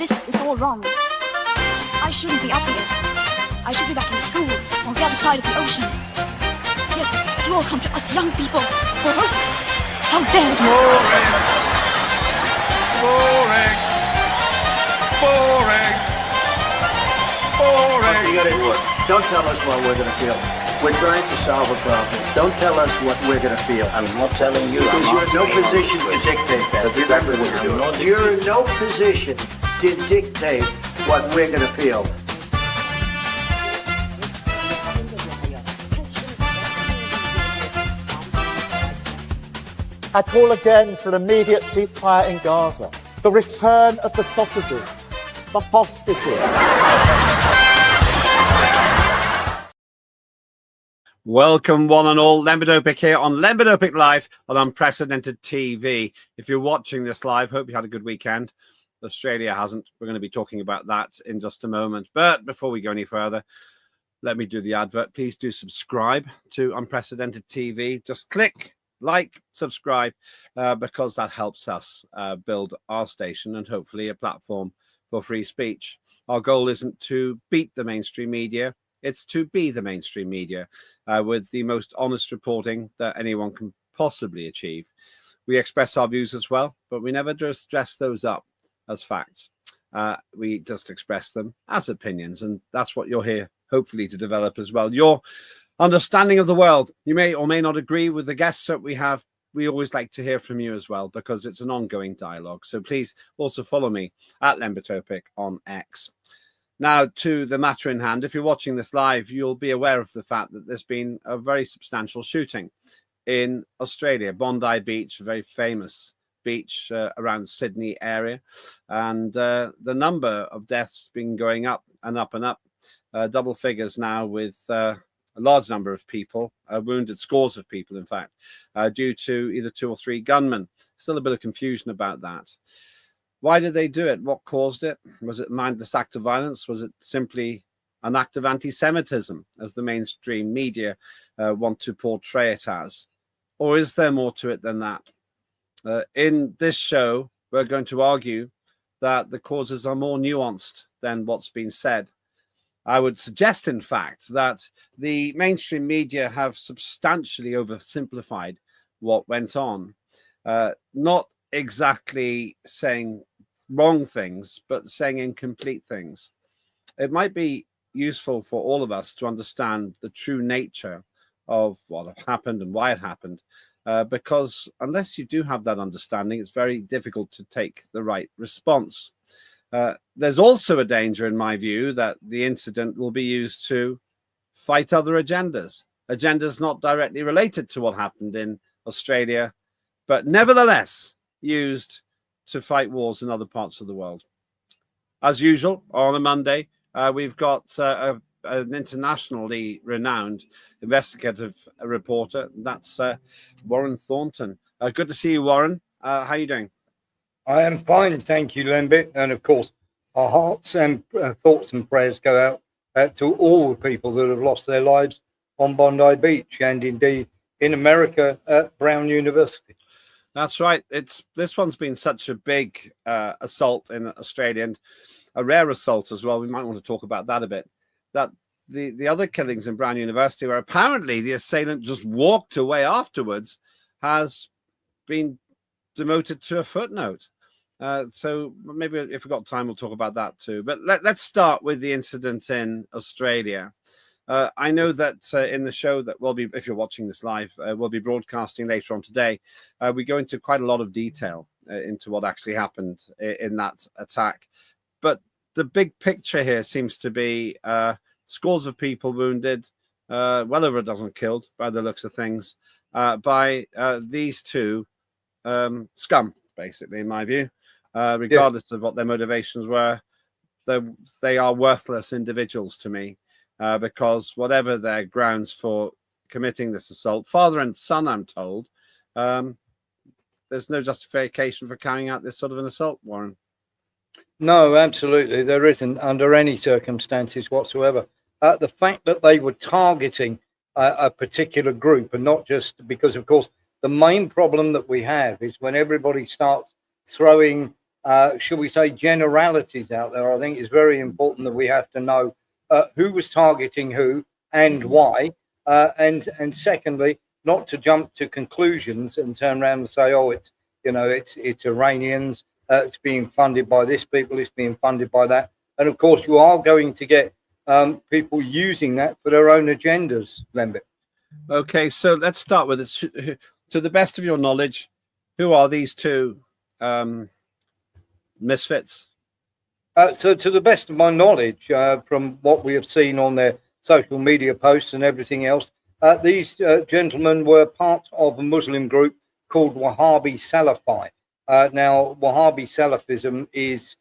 This is all wrong. I shouldn't be up here. I should be back in school on the other side of the ocean. Yet you all come to us young people for hope. How dare you! Boring. Boring. Boring. Okay, you got it. Don't tell us what we're going to feel. We're trying to solve a problem. Don't tell us what we're going to feel. I'm not telling you. Because you're in no position to dictate that. That's exactly what you're doing. You're in no position to dictate what we're going to feel. I call again for an immediate ceasefire in Gaza, the return of the sausages, the hostages. Welcome one and all. Lembit Öpik here on Lembit Öpik Live on Unprecedented TV. If you're watching this live, hope you had a good weekend. Australia hasn't. We're going to be talking about that in just a moment. But before we go any further, let me do the advert. Please do subscribe to Unprecedented TV. Just click, like, subscribe, because that helps us build our station and hopefully a platform for free speech. Our goal isn't to beat the mainstream media. It's to be the mainstream media with the most honest reporting that anyone can possibly achieve. We express our views as well, but we never just dress those up as facts. We just express them as opinions, and that's what you're here, hopefully, to develop as well. Your understanding of the world. You may or may not agree with the guests that we have. We always like to hear from you as well, because it's an ongoing dialogue. So please also follow me at Lembit Öpik on X. Now, to the matter in hand, if you're watching this live, you'll be aware of the fact that there's been a very substantial shooting in Australia, Bondi Beach, a very famous beach around Sydney area. And the number of deaths has been going up and up and up, double figures now, with a large number of people, wounded, scores of people, in fact, due to either 2 or 3 gunmen. Still a bit of confusion about that. Why did they do it? What caused it? Was it a mindless act of violence? Was it simply an act of anti-Semitism, as the mainstream media want to portray it as? Or is there more to it than that? In this show, we're going to argue that the causes are more nuanced than what's been said. I would suggest, in fact, that the mainstream media have substantially oversimplified what went on. Not exactly saying wrong things, but saying incomplete things. It might be useful for all of us to understand the true nature of what happened and why it happened, because unless you do have that understanding, it's very difficult to take the right response. There's also a danger, in my view, that the incident will be used to fight other agendas not directly related to what happened in Australia, but nevertheless used to fight wars in other parts of the world. As usual, on a Monday, we've got an internationally renowned investigative reporter. That's Warren Thornton. Good to see you, Warren. How are you doing? I am fine, thank you, Lembit. And of course, our hearts and thoughts and prayers go out to all the people that have lost their lives on Bondi Beach, and indeed in America at Brown University. That's right. This one's been such a big assault in Australia, and a rare assault as well. We might want to talk about that a bit. That the other killings in Brown University, where apparently the assailant just walked away afterwards, has been demoted to a footnote. So maybe if we've got time, we'll talk about that too. But let's start with the incident in Australia. I know that in the show that we'll be, if you're watching this live, we'll be broadcasting later on today. We go into quite a lot of detail into what actually happened in that attack. But the big picture here seems to be scores of people wounded, well over a dozen killed by the looks of things, by these two scum, basically, in my view. Regardless of what their motivations were, they are worthless individuals to me. Because whatever their grounds for committing this assault, father and son, I'm told, there's no justification for carrying out this sort of an assault, Warren. No, absolutely. There isn't under any circumstances whatsoever. The fact that they were targeting a particular group, and not just because, of course, the main problem that we have is when everybody starts throwing shall we say, generalities out there. I think it's very important that we have to know who was targeting who and why. And secondly, not to jump to conclusions and turn around and say, oh, it's Iranians, it's being funded by this people, it's being funded by that. And of course, you are going to get people using that for their own agendas, Lembit. Okay, so let's start with this. To the best of your knowledge, who are these two misfits? So to the best of my knowledge, from what we have seen on their social media posts and everything else, these gentlemen were part of a Muslim group called Wahhabi Salafi. Now, Wahhabi Salafism is,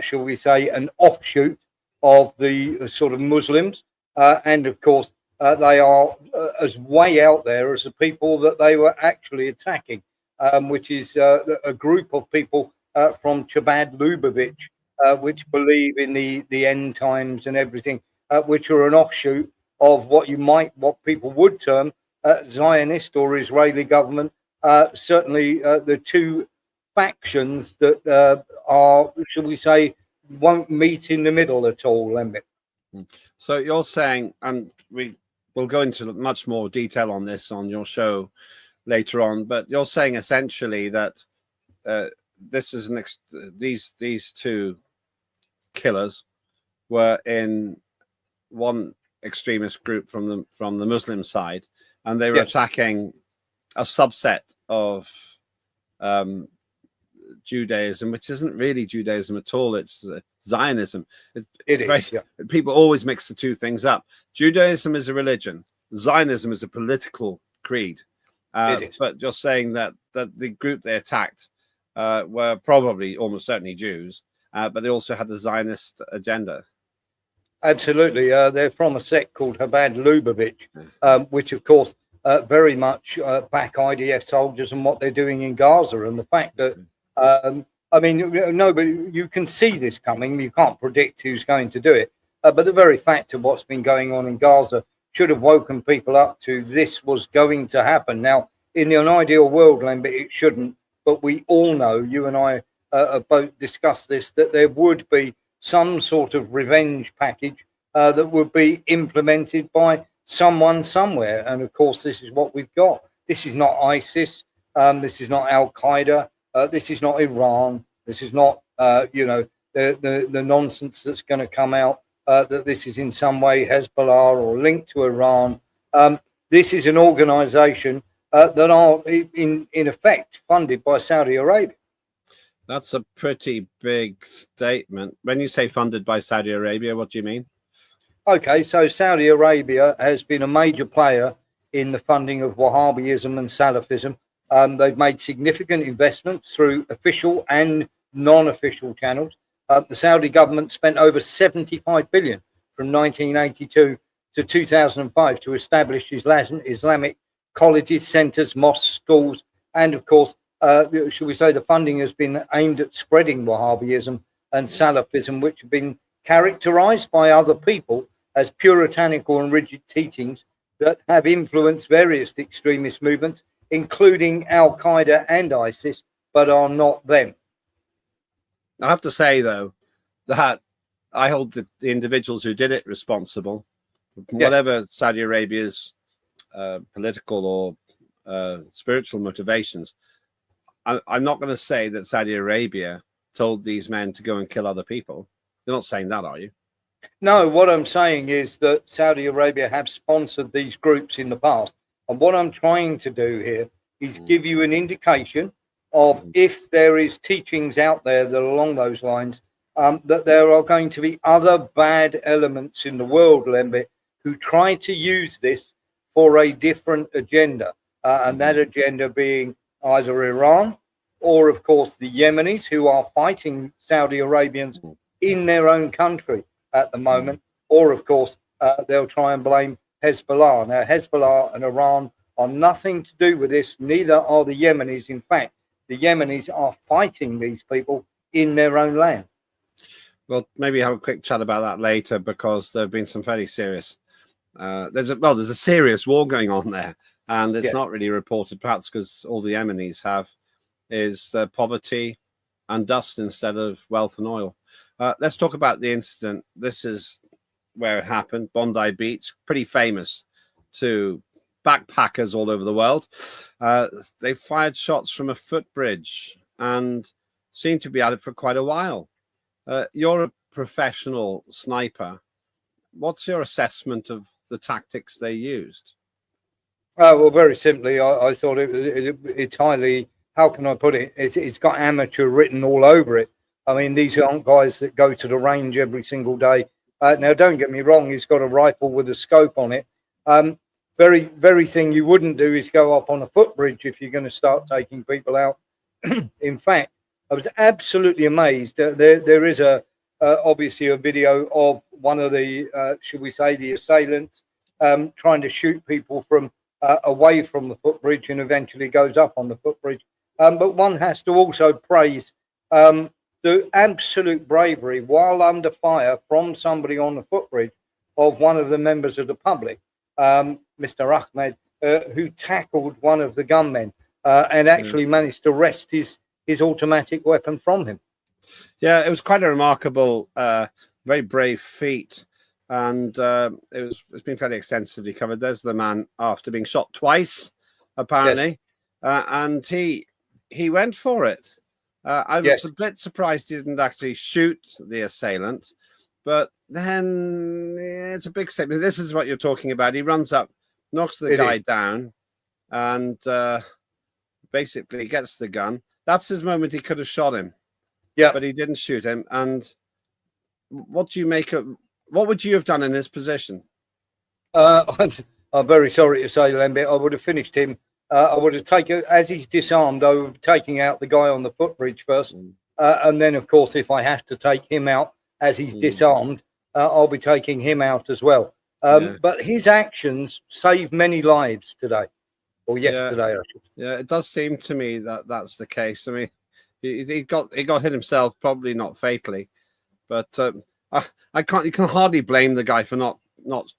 shall we say, an offshoot of the sort of Muslims. And of course, they are as way out there as the people that they were actually attacking, which is a group of people from Chabad Lubavitch, which believe in the end times and everything, which are an offshoot of what people would term Zionist or Israeli government. Certainly the two factions that are, shall we say, won't meet in the middle at all, Lembit. So you're saying, and we'll go into much more detail on this on your show later on, but you're saying essentially that this is these two killers were in one extremist group from the Muslim side, and they were attacking a subset of Judaism, which isn't really Judaism at all. It's Zionism. People always mix the two things up. Judaism is a religion. Zionism is a political creed. But you're saying that the group they attacked were probably almost certainly Jews, but they also had the Zionist agenda. Absolutely. They're from a sect called Chabad Lubavitch, which, of course, very much back IDF soldiers and what they're doing in Gaza. And the fact that, I mean, nobody, you can see this coming. You can't predict who's going to do it. But the very fact of what's been going on in Gaza should have woken people up to this was going to happen. Now, in an ideal world, Lembit, it shouldn't. But we all know, you and I both discussed this, that there would be some sort of revenge package that would be implemented by someone somewhere. And of course, this is what we've got. This is not ISIS. This is not Al Qaeda. This is not Iran. This is not, the nonsense that's going to come out that this is in some way Hezbollah or linked to Iran. This is an organization that are in effect funded by Saudi Arabia. That's a pretty big statement. When you say funded by Saudi Arabia, what do you mean? Okay, so Saudi Arabia has been a major player in the funding of Wahhabism and Salafism. They've made significant investments through official and non-official channels. The Saudi government spent over 75 billion from 1982 to 2005 to establish Islamic colleges, centers, mosques, schools, and of course, should we say, the funding has been aimed at spreading Wahhabism and Salafism, which have been characterized by other people as puritanical and rigid teachings that have influenced various extremist movements, including Al Qaeda and ISIS, but are not them. I have to say, though, that I hold the individuals who did it responsible, whatever Saudi Arabia's political or spiritual motivations. I'm not going to say that Saudi Arabia told these men to go and kill other people. You're not saying that, are you? No, what I'm saying is that Saudi Arabia have sponsored these groups in the past. And what I'm trying to do here is give you an indication of if there is teachings out there that are along those lines, that there are going to be other bad elements in the world, Lembit, who try to use this for a different agenda. And that agenda being either Iran or, of course, the Yemenis, who are fighting Saudi Arabians in their own country at the moment, or, of course, they'll try and blame Hezbollah. Now, Hezbollah and Iran are nothing to do with this. Neither are the Yemenis. In fact, the Yemenis are fighting these people in their own land. Well, maybe have a quick chat about that later, because there have been some fairly serious. There's a serious war going on there, and it's not really reported, perhaps because all the Yemenis have is poverty, and dust instead of wealth and oil. Let's talk about the incident. This is where it happened, Bondi Beach, pretty famous to backpackers all over the world. They fired shots from a footbridge and seemed to be at it for quite a while. You're a professional sniper. What's your assessment of the tactics they used? Well, very simply, I thought it's highly, how can I put it? It's got amateur written all over it. I mean, these aren't guys that go to the range every single day. Now, don't get me wrong, he's got a rifle with a scope on it. Very thing you wouldn't do is go up on a footbridge if you're going to start taking people out. In fact, I was absolutely amazed. There is obviously a video of one of the, should we say, the assailants trying to shoot people from away from the footbridge and eventually goes up on the footbridge. But one has to also praise the absolute bravery while under fire from somebody on the footbridge of one of the members of the public, Mr. Ahmed, who tackled one of the gunmen and actually managed to wrest his automatic weapon from him. Yeah, it was quite a remarkable, very brave feat. And it's been fairly extensively covered. There's the man after being shot twice, apparently. Yes. And he went for it. I was a bit surprised he didn't actually shoot the assailant, but then it's a big statement. This is what you're talking about. He runs up, knocks the guy down, and basically gets the gun. That's his moment. He could have shot him, but he didn't shoot him. And what do you make of? What would you have done in his position? I'm very sorry to say, Lembit, I would have finished him. I would have taken, as he's disarmed, I would be taking out the guy on the footbridge first. And then, of course, if I have to take him out as he's disarmed, I'll be taking him out as well. But his actions saved many lives today, or yesterday, I should say. Yeah, it does seem to me that that's the case. I mean, he got hit himself, probably not fatally, but you can hardly blame the guy for not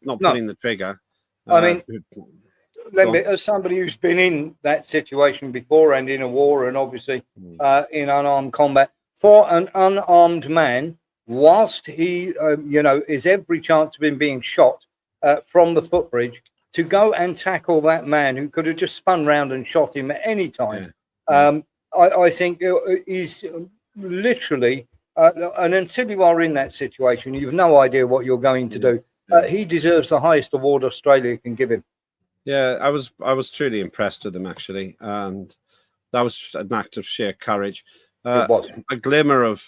pulling the trigger. I mean, Lembit, as somebody who's been in that situation before and in a war and obviously in unarmed combat, for an unarmed man, whilst he, is every chance of him being shot from the footbridge, to go and tackle that man who could have just spun round and shot him at any time, I think is literally, and until you are in that situation, you've no idea what you're going to do. He deserves the highest award Australia can give him. Yeah, I was truly impressed with him, actually, and that was an act of sheer courage. It was a glimmer of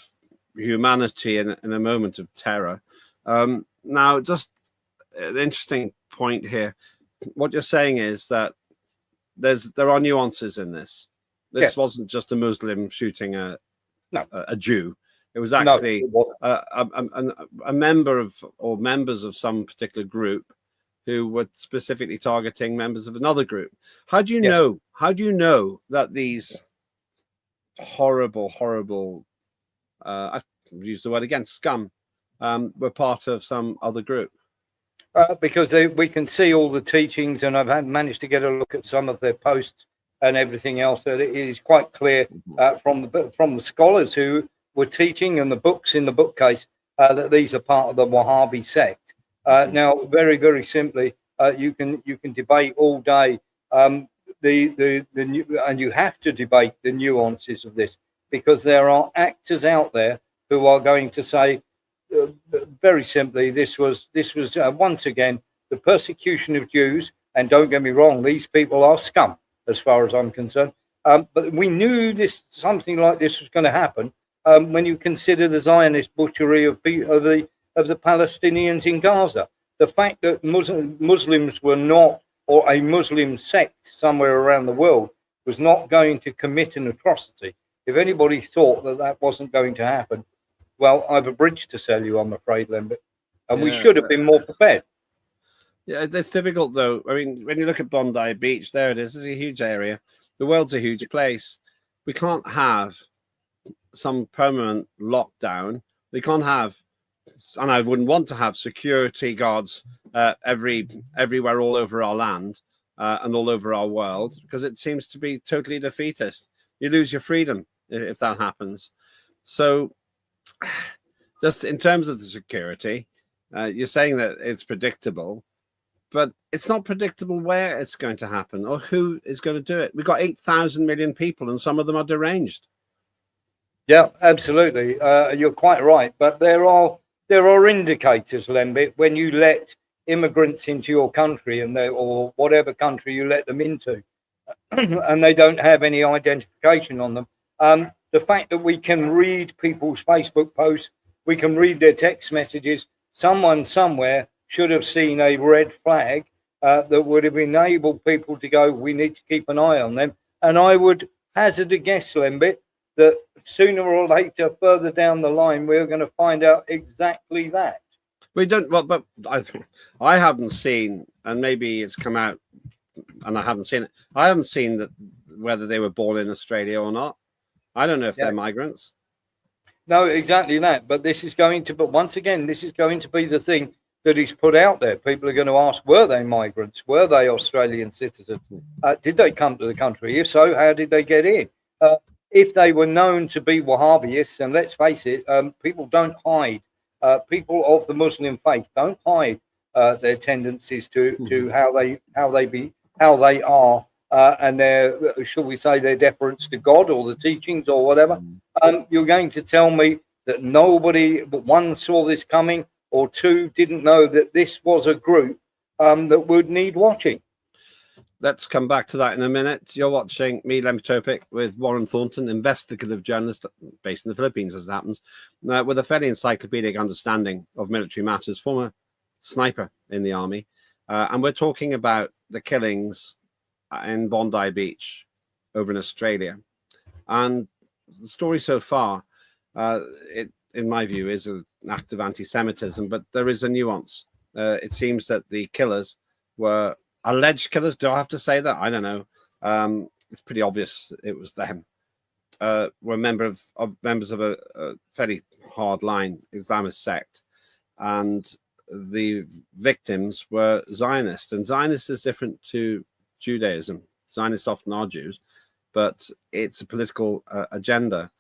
humanity in a moment of terror. Now, just an interesting point here. What you're saying is that there are nuances in this. This wasn't just a Muslim shooting a Jew. It was actually a member of or members of some particular group who were specifically targeting members of another group. How do you know? How do you know that these horrible, I use the word again, scum, were part of some other group? Because we can see all the teachings, and I've managed to get a look at some of their posts and everything else. That it is quite clear from the scholars who were teaching and the books in the bookcase that these are part of the Wahhabi sect. Now, very simply, you can debate all day and you have to debate the nuances of this, because there are actors out there who are going to say very simply, this was once again the persecution of Jews. And don't get me wrong, these people are scum as far as I'm concerned. But we knew something like this was going to happen when you consider the Zionist butchery of the Palestinians in Gaza. The fact that Muslims were not, or a Muslim sect somewhere around the world was not going to commit an atrocity. If anybody thought that wasn't going to happen, well, I've a bridge to sell you, I'm afraid, Lembit. And we should have been more prepared. Yeah, it's difficult, though. I mean, when you look at Bondi Beach, there it is. It's a huge area. The world's a huge place. We can't have some permanent lockdown. We can't have, and I wouldn't want to have, security guards everywhere all over our land and all over our world, because it seems to be totally defeatist. You lose your freedom if that happens. So, just in terms of the security, you're saying that it's predictable, but it's not predictable where it's going to happen or who is going to do it. We've got 8,000 million people, and some of them are deranged. Yeah, absolutely. You're quite right. But there are indicators, Lembit, when you let immigrants into your country or whatever country you let them into, and they don't have any identification on them. The fact that we can read people's Facebook posts, we can read their text messages. Someone somewhere should have seen a red flag that would have enabled people to go, we need to keep an eye on them. And I would hazard a guess, Lembit, that sooner or later, further down the line, we're going to find out exactly that. We don't, well, but I haven't seen, and maybe it's come out and I haven't seen it. I haven't seen that whether they were born in Australia or not. I don't know if they're migrants. No, exactly that. But this is going to, but once again, this is going to be the thing that is put out there. People are going to ask, were they migrants? Were they Australian citizens? Did they come to the country? If so, how did they get in? If they were known to be Wahhabis, and let's face it, people don't hide. People of the Muslim faith don't hide their tendencies to how they are, and their, shall we say, their deference to God or the teachings or whatever. You're going to tell me that nobody but one saw this coming, or two didn't know that this was a group that would need watching. Let's come back to that in a minute. You're watching me, Lembit Öpik, with Warren Thornton, investigative journalist based in the Philippines, as it happens, with a fairly encyclopedic understanding of military matters, former sniper in the army. And we're talking about the killings in Bondi Beach over in Australia. And the story so far, in my view, is an act of anti-Semitism, but there is a nuance. It seems that the killers were alleged killers. Do I have to say that? I don't know. It's pretty obvious it was them. Were members of a fairly hardline Islamist sect, and the victims were Zionists. And Zionist is different to Judaism. Zionists often are Jews, but it's a political agenda.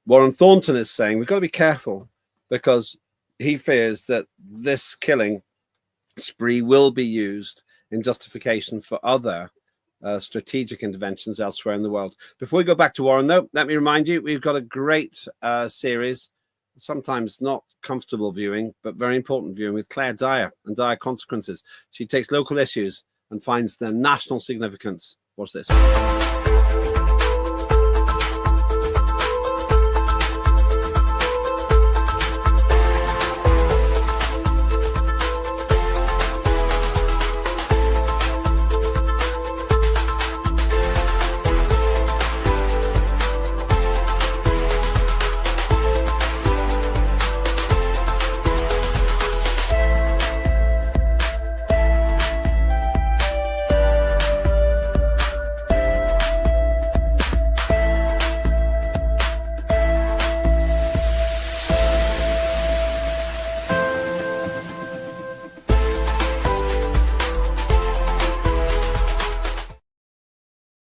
Warren Thornton is saying we've got to be careful because he fears that this killing spree will be used in justification for other strategic interventions elsewhere in the world. Before we go back to Warren, though, let me remind you, we've got a great series, sometimes not comfortable viewing, but very important viewing, with Claire Dyer and Dire Consequences. She takes local issues and finds their national significance. Watch this.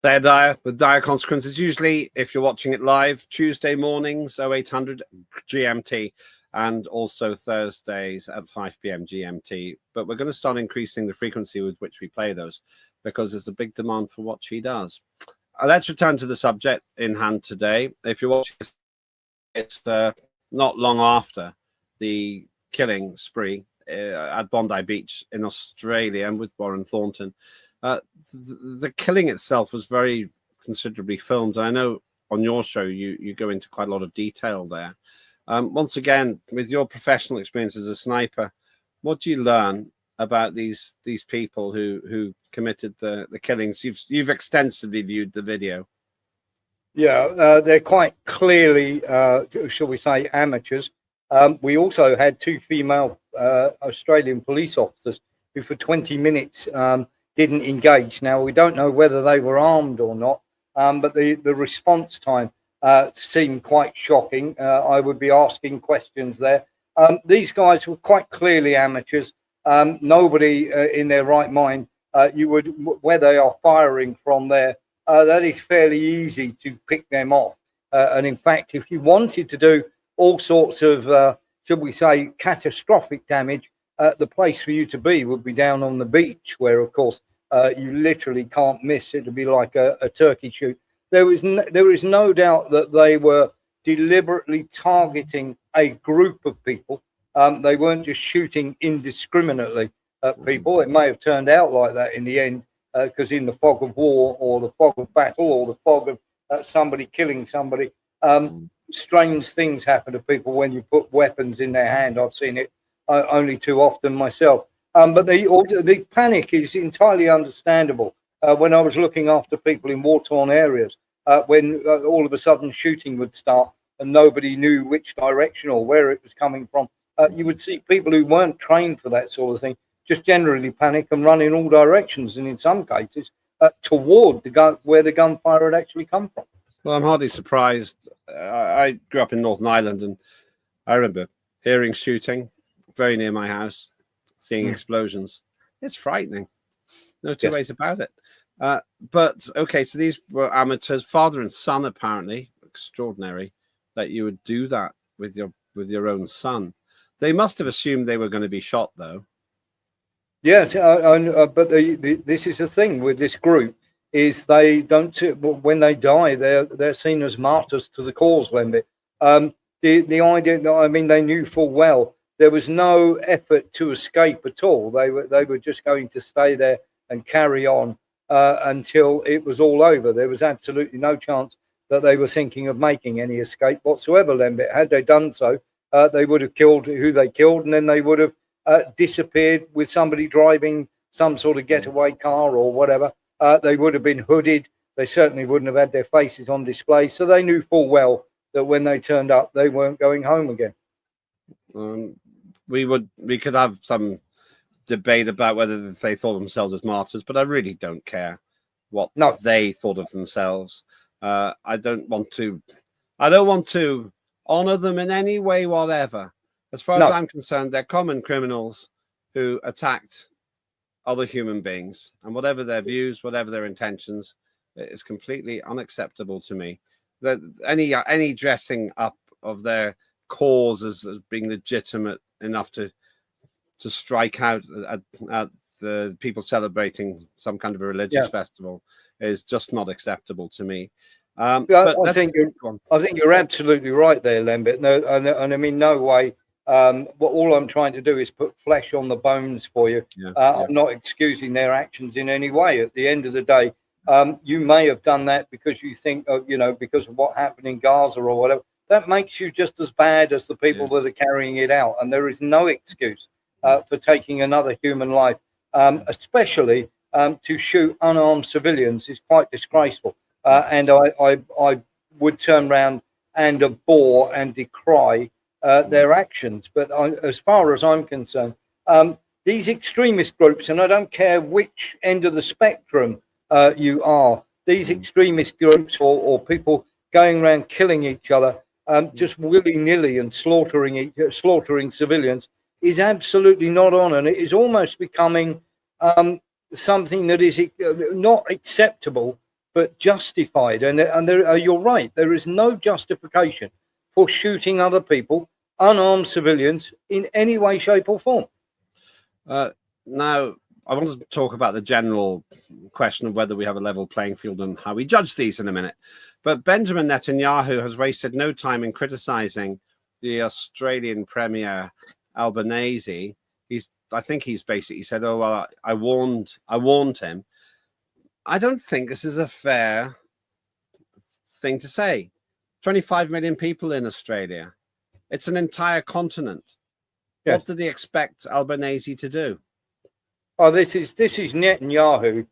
Claire Dyer with Dire Consequences. Usually, if you're watching it live, Tuesday mornings, 0800 GMT, and also Thursdays at 5 p.m. GMT. But we're going to start increasing the frequency with which we play those because there's a big demand for what she does. Let's return to the subject in hand today. If you're watching this, it's not long after the killing spree at Bondi Beach in Australia and with Warren Thornton. The killing itself was very considerably filmed. And I know on your show you go into quite a lot of detail there. Once again, with your professional experience as a sniper, what do you learn about these people who committed the killings? You've extensively viewed the video. Yeah, they're quite clearly, shall we say, amateurs. We also had two female Australian police officers who for 20 minutes didn't engage. Now, we don't know whether they were armed or not, but the response time seemed quite shocking. I would be asking questions there. These guys were quite clearly amateurs. Nobody in their right mind, where they are firing from there, that is fairly easy to pick them off. And in fact, if you wanted to do all sorts of, should we say, catastrophic damage, the place for you to be would be down on the beach, where, of course, you literally can't miss. It would be like a turkey shoot. There is no doubt that they were deliberately targeting a group of people. They weren't just shooting indiscriminately at people. It may have turned out like that in the end, because in the fog of war or the fog of battle or the fog of somebody killing somebody, strange things happen to people when you put weapons in their hand. I've seen it only too often myself. But the panic is entirely understandable. When I was looking after people in war-torn areas, when all of a sudden shooting would start and nobody knew which direction or where it was coming from, you would see people who weren't trained for that sort of thing just generally panic and run in all directions, and in some cases toward where the gunfire had actually come from. Well, I'm hardly surprised. I grew up in Northern Ireland, and I remember hearing shooting very near my house, seeing explosions. It's frightening. No two ways about it. But okay, so these were amateurs, father and son, apparently. Extraordinary that you would do that with your own son. They must have assumed they were going to be shot, though. Yes, but this is the thing with this group, is they don't, when they die, they're seen as martyrs to the cause, Lembit. The idea, I mean, they knew full well there was no effort to escape at all. They were just going to stay there and carry on until it was all over. There was absolutely no chance that they were thinking of making any escape whatsoever, Lembit. Had they done so, they would have killed who they killed, and then they would have disappeared with somebody driving some sort of getaway car or whatever. They would have been hooded. They certainly wouldn't have had their faces on display. So they knew full well that when they turned up, they weren't going home again. We could have some debate about whether they thought of themselves as martyrs, but I really don't care what they thought of themselves. I don't want to honor them in any way, whatever. As far as I'm concerned, they're common criminals who attacked other human beings, and whatever their views, whatever their intentions, it is completely unacceptable to me. That any dressing up of their cause as being legitimate enough to strike out at the people celebrating some kind of a religious festival is just not acceptable to me. But I think you're absolutely right there, Lembit. No, and I mean, no way. All I'm trying to do is put flesh on the bones for you. I'm not excusing their actions in any way. At the end of the day, you may have done that because you think, because of what happened in Gaza or whatever. That makes you just as bad as the people that are carrying it out. And there is no excuse for taking another human life, especially to shoot unarmed civilians is quite disgraceful. And I would turn around and abhor and decry their actions. But as far as I'm concerned, these extremist groups, and I don't care which end of the spectrum you are, these extremist groups or people going around killing each other just willy-nilly and slaughtering civilians is absolutely not on, and it is almost becoming something that is not acceptable but justified. And there, you're right, there is no justification for shooting other people, unarmed civilians, in any way, shape or form. Now, I want to talk about the general question of whether we have a level playing field and how we judge these in a minute. But Benjamin Netanyahu has wasted no time in criticizing the Australian Premier Albanese. I think he's basically said, "Oh well, I warned him." I don't think this is a fair thing to say. 25 million people in Australia. It's an entire continent. Yes. What did he expect Albanese to do? Oh, this is Netanyahu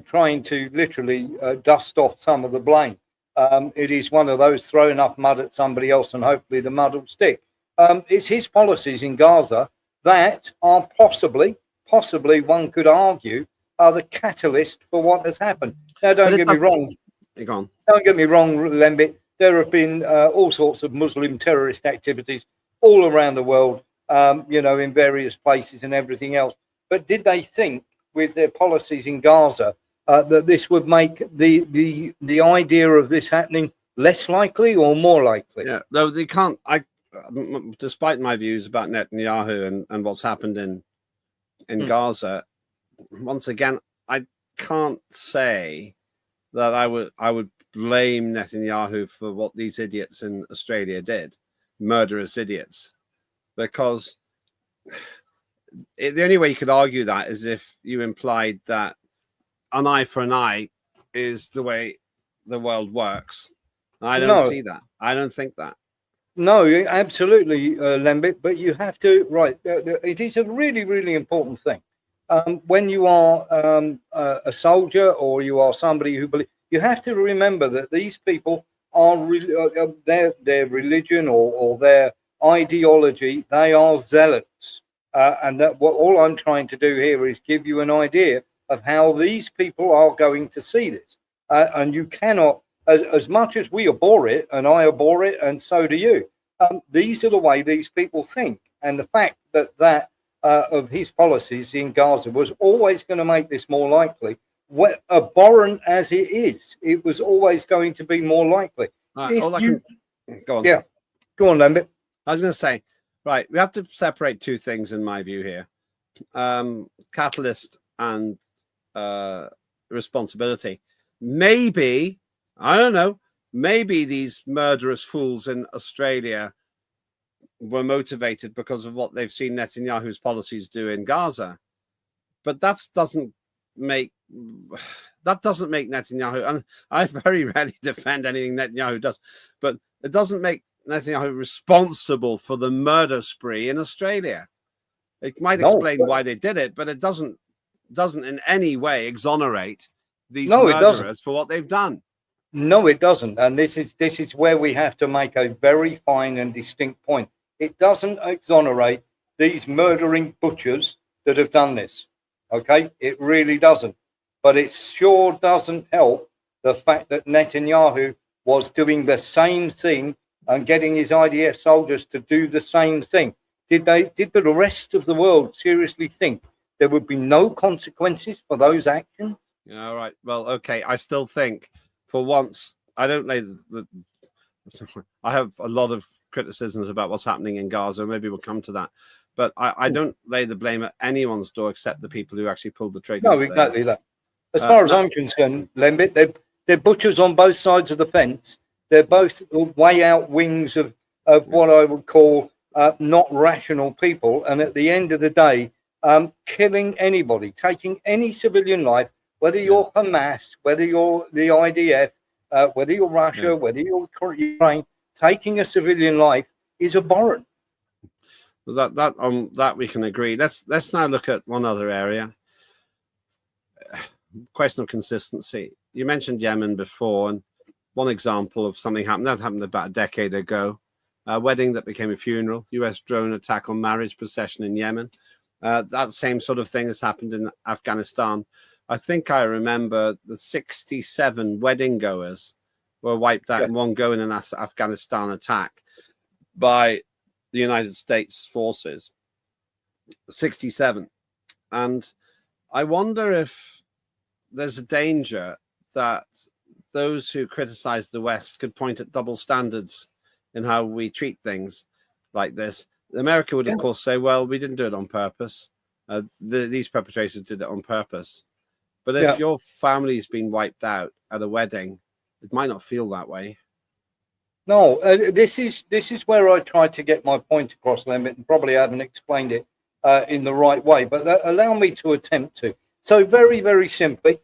trying to literally dust off some of the blame. It is one of those throw enough mud at somebody else and hopefully the mud will stick. It's his policies in Gaza that are possibly one could argue are the catalyst for what has happened. Now, don't get me wrong. Don't get me wrong, Lembit. There have been all sorts of Muslim terrorist activities all around the world, in various places and everything else. But did they think, with their policies in Gaza, that this would make the idea of this happening less likely or more likely? Yeah, though they can't. Despite my views about Netanyahu and what's happened in Gaza, once again, I can't say that I would blame Netanyahu for what these idiots in Australia did, murderous idiots, because the only way you could argue that is if you implied that an eye for an eye is the way the world works. I don't see that. I don't think that. No, absolutely, Lembit. But you have to, right, it is a really, really important thing. When you are a soldier or you are somebody who believes, you have to remember that these people are their religion or their ideology, they are zealots. And that all I'm trying to do here is give you an idea of how these people are going to see this. And you cannot, as much as we abhor it, and I abhor it, and so do you, these are the way these people think. And the fact that of his policies in Gaza was always going to make this more likely. Abhorrent as it is, it was always going to be more likely. Go on. Yeah, go on, Lembit. I was going to say, right, we have to separate two things in my view here: catalyst and responsibility. Maybe, I don't know, maybe these murderous fools in Australia were motivated because of what they've seen Netanyahu's policies do in Gaza, but that doesn't make Netanyahu, and I very rarely defend anything Netanyahu does, but it doesn't make Netanyahu responsible for the murder spree in Australia. It might explain why they did it, but it doesn't in any way exonerate these murderers for what they've done. No, it doesn't. And this is where we have to make a very fine and distinct point. It doesn't exonerate these murdering butchers that have done this. Okay, it really doesn't. But it sure doesn't help the fact that Netanyahu was doing the same thing and getting his IDF soldiers to do the same thing. Did the rest of the world seriously think there would be no consequences for those actions? Yeah, all right. Well, okay. I still think, for once, I don't lay I have a lot of criticisms about what's happening in Gaza. Maybe we'll come to that. But I don't lay the blame at anyone's door except the people who actually pulled the trigger. No, exactly that. As far as I'm concerned, Lembit, they're butchers on both sides of the fence. They're both way out wings of what I would call not rational people. And at the end of the day, killing anybody, taking any civilian life, whether you're Hamas, whether you're the IDF, whether you're Russia, whether you're Ukraine, taking a civilian life is abhorrent. Well, that we can agree. Let's now look at one other area. Question of consistency. You mentioned Yemen before, and one example of something that happened about a decade ago. A wedding that became a funeral. U.S. drone attack on marriage procession in Yemen. That same sort of thing has happened in Afghanistan. I think I remember the 67 wedding goers were wiped out in one go in an Afghanistan attack by the United States forces. 67. And I wonder if there's a danger that those who criticize the West could point at double standards in how we treat things like this. America would, of course, say, well, we didn't do it on purpose. These perpetrators did it on purpose. But if your family's been wiped out at a wedding, it might not feel that way. No, this is where I tried to get my point across, Lembit, and probably haven't explained it in the right way. But allow me to attempt to. So very, very simply,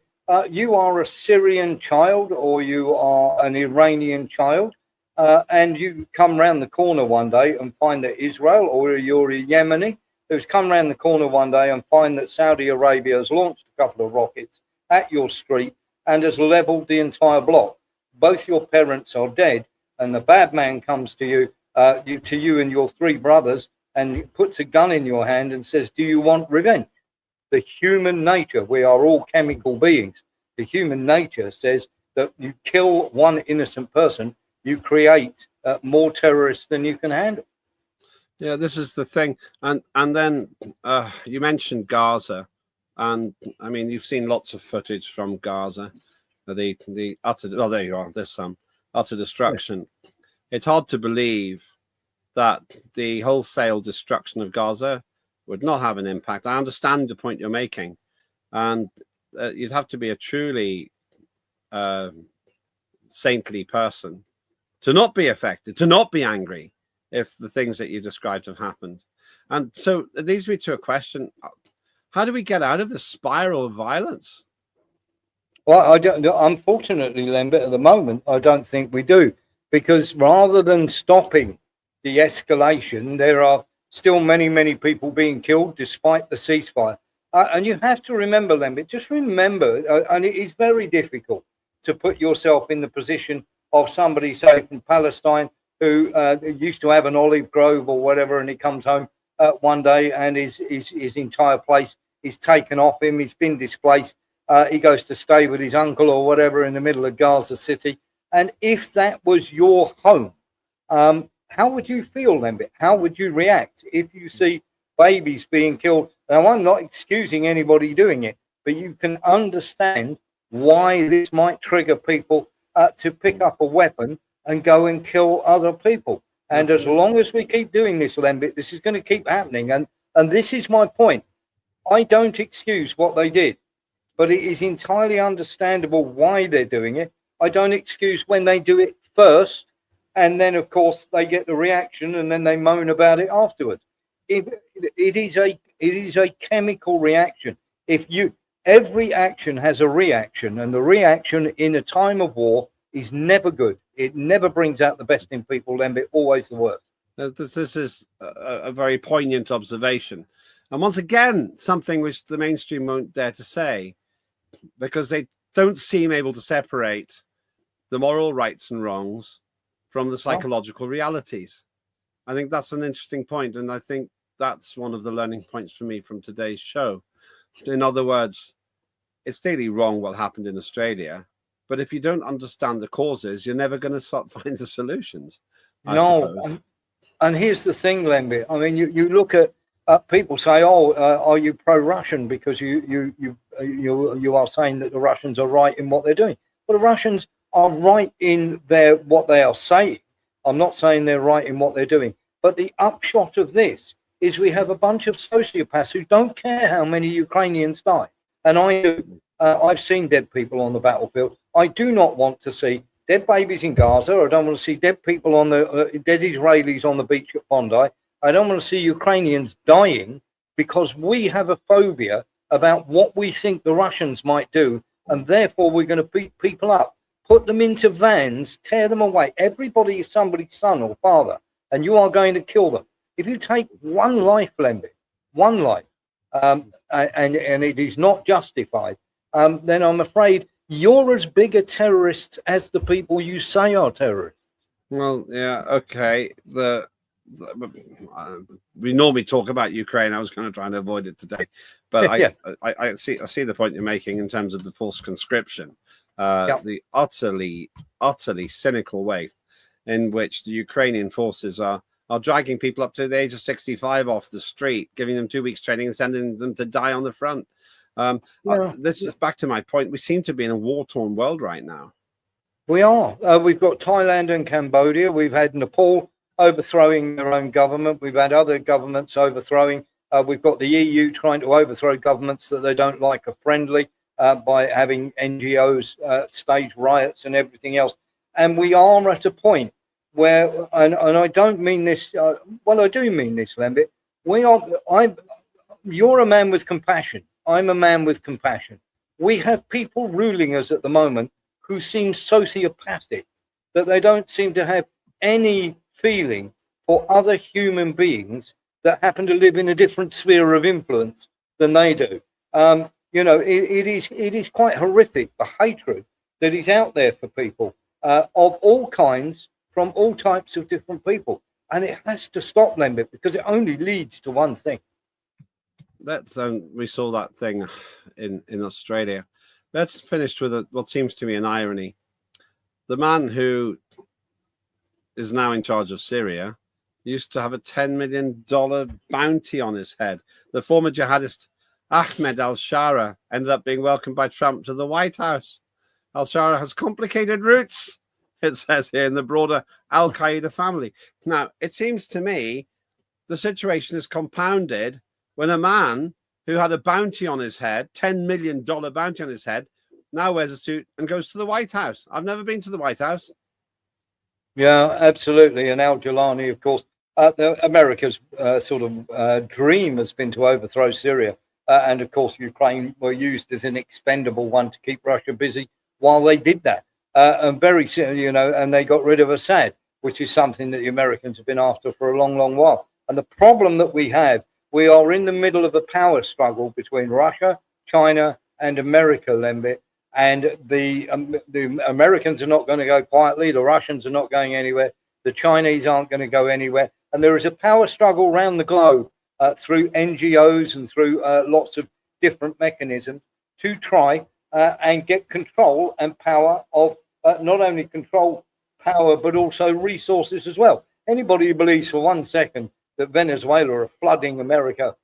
you are a Syrian child or you are an Iranian child, and you come round the corner one day and find that Israel, or you're a Yemeni who's come round the corner one day and find that Saudi Arabia has launched a couple of rockets at your street and has leveled the entire block. Both your parents are dead, and the bad man comes to you and your three brothers and puts a gun in your hand and says, do you want revenge? The human nature, we are all chemical beings. The human nature says that you kill one innocent person, you create more terrorists than you can handle. Yeah, this is the thing. And then you mentioned Gaza. And I mean, you've seen lots of footage from Gaza. The utter, well, there you are. There's some. utter destruction. It's hard to believe that the wholesale destruction of Gaza would not have an impact. I understand the point you're making, and you'd have to be a truly saintly person to not be affected, to not be angry if the things that you described have happened. And so it leads me to a question. How do we get out of this spiral of violence? Well, I don't. Unfortunately, Lembit, at the moment, I don't think we do, because rather than stopping the escalation, there are still many, many people being killed despite the ceasefire. And you have to remember, Lembit, just remember, and it is very difficult to put yourself in the position of somebody, say, from Palestine, who used to have an olive grove or whatever, and he comes home one day and his entire place is taken off him. He's been displaced. He goes to stay with his uncle or whatever in the middle of Gaza City. And if that was your home, how would you feel, Lembit? How would you react if you see babies being killed? Now, I'm not excusing anybody doing it, but you can understand why this might trigger people to pick up a weapon and go and kill other people. And as long as we keep doing this, Lembit, this is going to keep happening. And this is my point. I don't excuse what they did, but it is entirely understandable why they're doing it. I don't excuse when they do it first, and then, of course, they get the reaction, and then they moan about it afterwards. It is a chemical reaction. Every action has a reaction, and the reaction in a time of war is never good. It never brings out the best in people, Lembit, always the worst. This is a very poignant observation. And once again, something which the mainstream won't dare to say, because they don't seem able to separate the moral rights and wrongs from the psychological realities. I think that's an interesting point, and I think that's one of the learning points for me from today's show. In other words, it's daily wrong what happened in Australia, but if you don't understand the causes, you're never going to find the solutions. I suppose. And here's the thing, Lembit. I mean, you look at people say, are you pro-Russian because you are saying that the Russians are right in what they're doing? Well, the Russians are right in what they are saying. I'm not saying they're right in what they're doing. But the upshot of this is we have a bunch of sociopaths who don't care how many Ukrainians die. And I do. I've seen dead people on the battlefield. I do not want to see dead babies in Gaza. I don't want to see dead people dead Israelis on the beach at Bondi. I don't want to see Ukrainians dying because we have a phobia about what we think the Russians might do. And therefore, we're going to beat people up, put them into vans, tear them away. Everybody is somebody's son or father, and you are going to kill them. If you take one life, Lembit, one life, and it is not justified, then I'm afraid you're as big a terrorist as the people you say are terrorists. Well, yeah, okay. We normally talk about Ukraine. I was going to try and avoid it today, but I see the point you're making in terms of the false conscription, the utterly cynical way in which the Ukrainian forces are dragging people up to the age of 65 off the street, giving them 2 weeks training and sending them to die on the front. This is back to my point. We seem to be in a war-torn world right now. We are. We've got Thailand and Cambodia. We've had Nepal overthrowing their own government. We've had other governments overthrowing. We've got the EU trying to overthrow governments that they don't like are friendly by having NGOs stage riots and everything else. And we are at a point where, and I don't mean this, well, I do mean this, Lembit. You're a man with compassion. I'm a man with compassion. We have people ruling us at the moment who seem sociopathic, that they don't seem to have any feeling for other human beings that happen to live in a different sphere of influence than they do. It is quite horrific, the hatred that is out there for people of all kinds, from all types of different people. And it has to stop, Lembit, because it only leads to one thing. That's we saw that thing in Australia. Let's finish with what seems to me an irony. The man who is now in charge of Syria used to have a $10 million bounty on his head. The former jihadist Ahmed al-Shara ended up being welcomed by Trump to the White House. Al-Shara has complicated roots it says here, in the broader Al Qaeda family. Now, it seems to me the situation is compounded when a man who had a bounty on his head, $10 million bounty on his head, now wears a suit and goes to the White House. I've never been to the White House. Yeah, absolutely. And Al Jolani, of course, America's dream has been to overthrow Syria. And of course, Ukraine were used as an expendable one to keep Russia busy while they did that. And very soon, and they got rid of Assad, which is something that the Americans have been after for a long, long while. And the problem that we are in the middle of a power struggle between Russia, China, and America, Lembit. And the Americans are not going to go quietly. The Russians are not going anywhere. The Chinese aren't going to go anywhere. And there is a power struggle around the globe through NGOs and through lots of different mechanisms to try and get control and power of not only control power, but also resources as well. Anybody who believes for 1 second that Venezuela are flooding America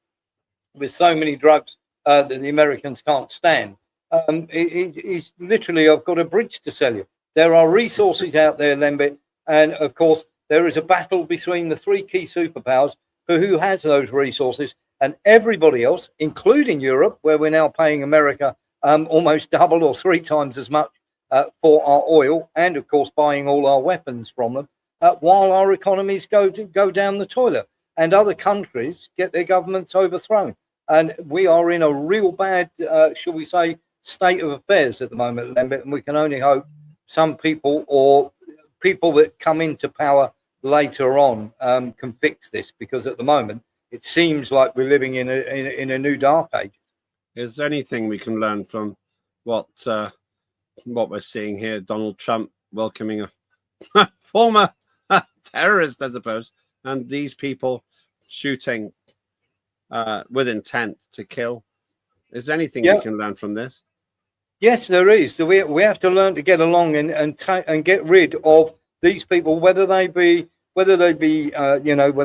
with so many drugs that the Americans can't stand, it's literally, I've got a bridge to sell you. There are resources out there, Lembit, and of course there is a battle between the three key superpowers for who has those resources, and everybody else, including Europe, where we're now paying America almost double or 3 times as much for our oil, and of course buying all our weapons from them, while our economies go down the toilet, and other countries get their governments overthrown. And we are in a real bad, shall we say, state of affairs at the moment, Lembit, and we can only hope some people or people that come into power later on can fix this, because at the moment it seems like we're living in a new dark age. Is there anything we can learn from what we're seeing here? Donald Trump welcoming a former terrorist, I suppose, and these people shooting with intent to kill. Is there anything we can learn from this? Yes, there is. So we have to learn to get along and get rid of these people, whether they be Hamas,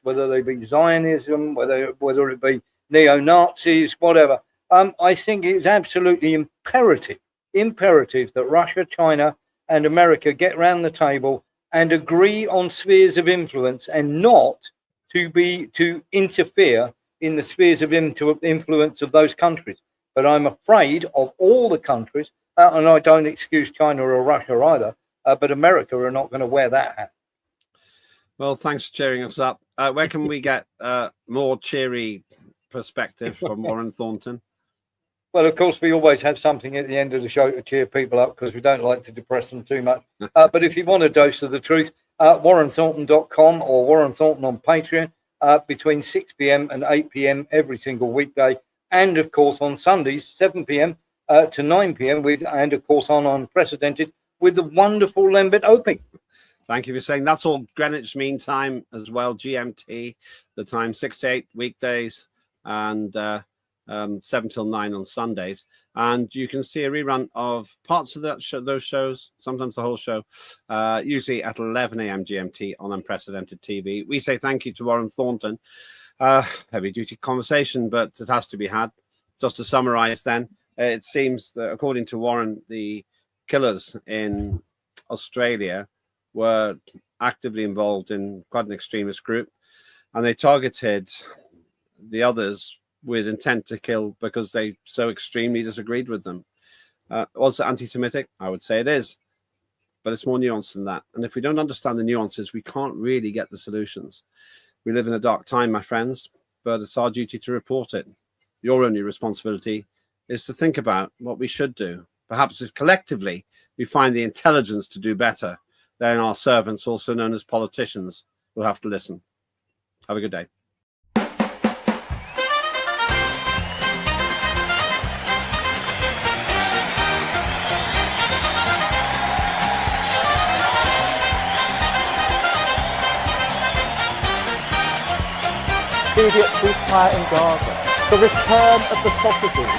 whether they be Zionism, whether it be neo-Nazis, whatever. I think it's absolutely imperative that Russia, China, and America get round the table and agree on spheres of influence, and not to interfere in the spheres of influence of those countries. But I'm afraid of all the countries, and I don't excuse China or Russia either, but America are not going to wear that hat. Well, thanks for cheering us up. Where can we get more cheery perspective from Warren Thornton? Well, of course, we always have something at the end of the show to cheer people up, because we don't like to depress them too much. But if you want a dose of the truth, warrenthornton.com or Warren Thornton on Patreon between 6 p.m. and 8 p.m. every single weekday. And, of course, on Sundays, 7 p.m. To 9 p.m. and, of course, on Unprecedented with the wonderful Lembit Öpik. Thank you for saying that's all Greenwich Mean Time as well, GMT, the time 6 to 8 weekdays and 7 till 9 on Sundays. And you can see a rerun of parts of those shows, sometimes the whole show, usually at 11 a.m. GMT on Unprecedented TV. We say thank you to Warren Thornton. Heavy duty conversation, but it has to be had. Just to summarize then, it seems that according to Warren, the killers in Australia were actively involved in quite an extremist group, and they targeted the others with intent to kill because they so extremely disagreed with them. Was it anti-Semitic? I would say it is, but it's more nuanced than that. And if we don't understand the nuances, we can't really get the solutions. We live in a dark time, my friends, but it's our duty to report it. Your only responsibility is to think about what we should do. Perhaps if collectively we find the intelligence to do better, then our servants, also known as politicians, will have to listen. Have a good day. Immediate ceasefire in Gaza. The return of the sausages.